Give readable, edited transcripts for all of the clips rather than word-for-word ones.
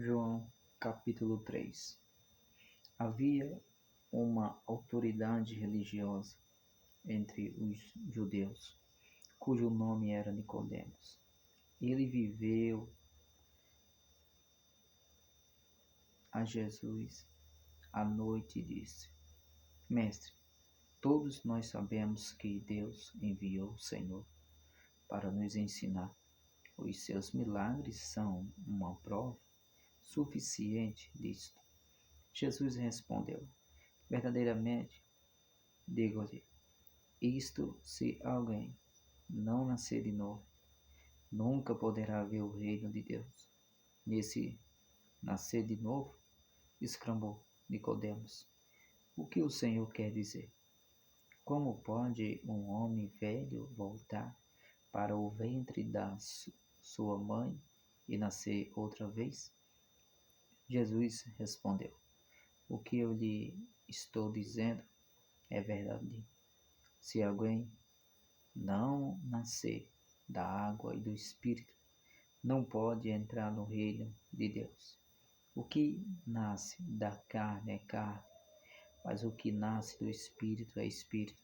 João capítulo 3. Havia uma autoridade religiosa entre os judeus, cujo nome era Nicodemos. Ele viveu a Jesus à noite e disse: Mestre, todos nós sabemos que Deus enviou o Senhor para nos ensinar. Os seus milagres são uma prova suficiente disto. Jesus respondeu: Verdadeiramente, digo-lhe, isto se alguém não nascer de novo, nunca poderá ver o reino de Deus. Nesse nascer de novo, exclamou Nicodemos: O que o Senhor quer dizer? Como pode um homem velho voltar para o ventre da sua mãe e nascer outra vez? Jesus respondeu: O que eu lhe estou dizendo é verdade. Se alguém não nascer da água e do Espírito, não pode entrar no reino de Deus. O que nasce da carne é carne, mas o que nasce do Espírito é Espírito.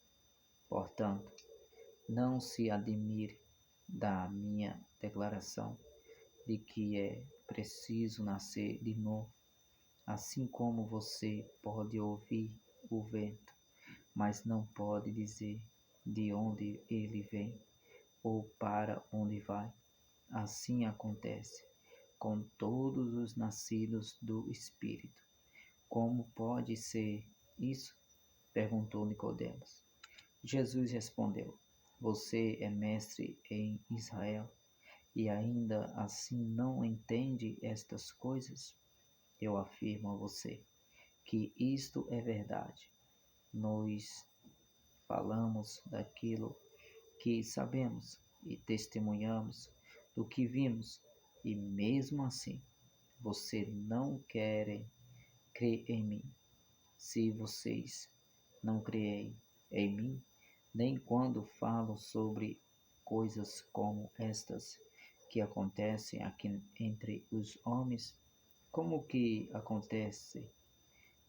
Portanto, não se admire da minha declaração de que é preciso nascer de novo. Assim como você pode ouvir o vento, mas não pode dizer de onde ele vem ou para onde vai, assim acontece com todos os nascidos do Espírito. Como pode ser isso? Perguntou Nicodemos. Jesus respondeu: Você é mestre em Israel e ainda assim não entende estas coisas? Eu afirmo a você que isto é verdade. Nós falamos daquilo que sabemos e testemunhamos do que vimos, e mesmo assim você não querem crer em mim. Se vocês não creem em mim, nem quando falo sobre coisas como estas que acontecem aqui entre os homens, como que acontece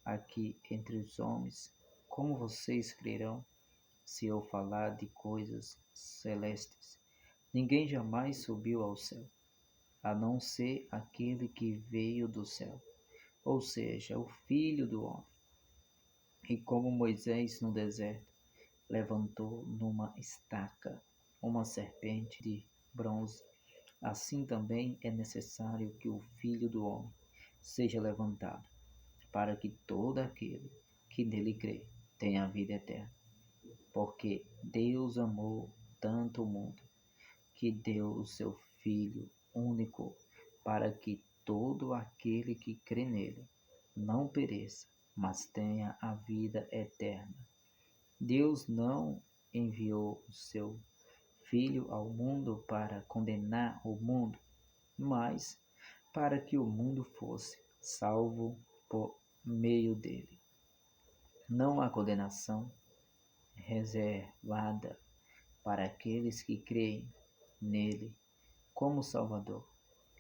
aqui entre os homens, como vocês crerão se eu falar de coisas celestes? Ninguém jamais subiu ao céu, a não ser aquele que veio do céu, ou seja, o Filho do Homem. E como Moisés no deserto levantou numa estaca uma serpente de bronze, assim também é necessário que o Filho do Homem seja levantado, para que todo aquele que nele crê tenha a vida eterna. Porque Deus amou tanto o mundo, que deu o seu Filho único, para que todo aquele que crê nele não pereça, mas tenha a vida eterna. Deus não enviou o seu Filho ao mundo para condenar o mundo, mas para que o mundo fosse salvo por meio dele. Não há condenação reservada para aqueles que creem nele como Salvador,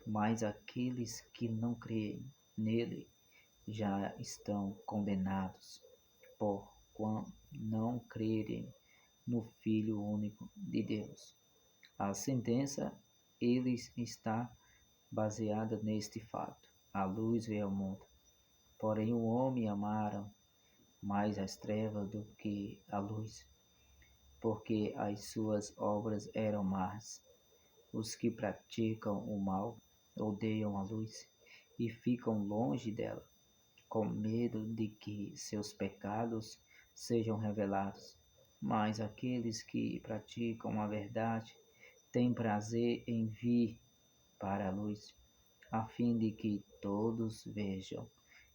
mas aqueles que não creem nele já estão condenados por não crerem no Filho único de Deus. A sentença eles está baseada neste fato: a luz veio ao mundo, porém o homem amaram mais as trevas do que a luz, porque as suas obras eram más. Os que praticam o mal odeiam a luz e ficam longe dela, com medo de que seus pecados sejam revelados. Mas aqueles que praticam a verdade têm prazer em vir para a luz, a fim de que todos vejam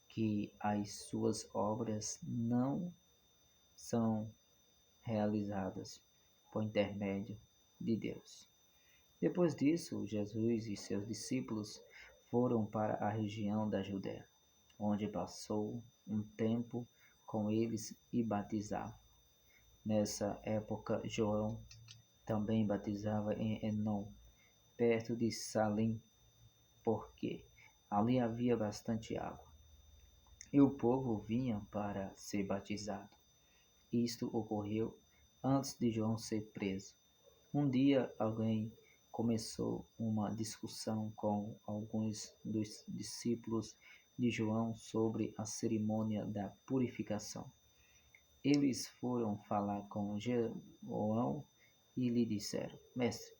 que as suas obras não são realizadas por intermédio de Deus. Depois disso, Jesus e seus discípulos foram para a região da Judéia, onde passou um tempo com eles e batizava. Nessa época, João também batizava em Enom, perto de Salim, porque Ali havia bastante água, e o povo vinha para ser batizado. Isto ocorreu antes de João ser preso. Um dia alguém começou uma discussão com alguns dos discípulos de João sobre a cerimônia da purificação. Eles foram falar com João e lhe disseram: Mestre,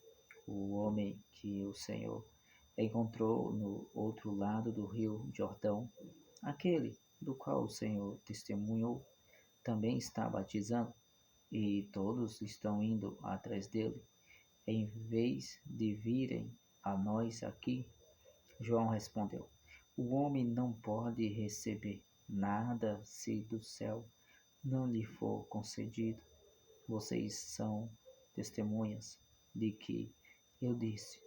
o homem que o Senhor encontrou no outro lado do rio Jordão, aquele do qual o Senhor testemunhou, também está batizando, e todos estão indo atrás dele, em vez de virem a nós aqui. João respondeu: O homem não pode receber nada se do céu não lhe for concedido. Vocês são testemunhas de que eu disse: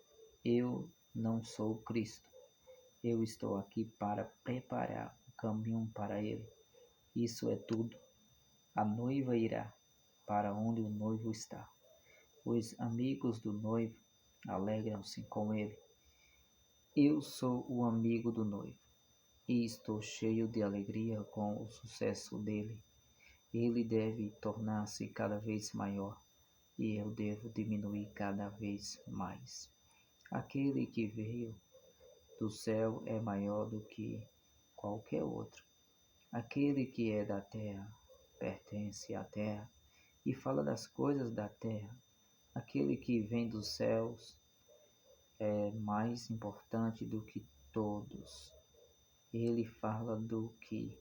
Eu não sou Cristo. Eu estou aqui para preparar o caminho para ele. Isso é tudo. A noiva irá para onde o noivo está. Os amigos do noivo alegram-se com ele. Eu sou o amigo do noivo e estou cheio de alegria com o sucesso dele. Ele deve tornar-se cada vez maior e eu devo diminuir cada vez mais. Aquele que veio do céu é maior do que qualquer outro. Aquele que é da terra pertence à terra e fala das coisas da terra. Aquele que vem dos céus é mais importante do que todos. Ele fala do que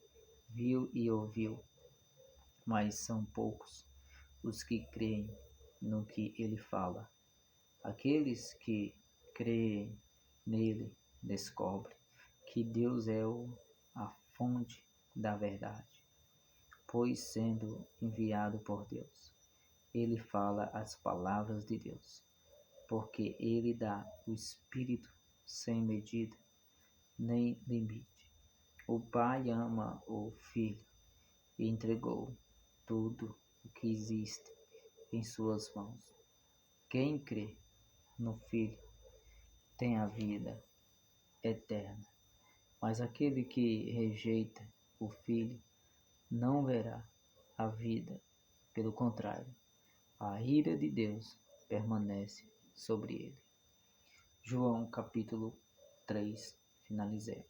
viu e ouviu, mas são poucos os que creem no que ele fala. Aqueles que creem nele descobrem que Deus é a fonte da verdade, pois sendo enviado por Deus, ele fala as palavras de Deus, porque ele dá o Espírito sem medida nem limite. O Pai ama o Filho e entregou tudo o que existe em suas mãos. Quem crê no Filho tem a vida eterna, mas aquele que rejeita o Filho não verá a vida. Pelo contrário, a ira de Deus permanece sobre ele. João capítulo 3, finalizei.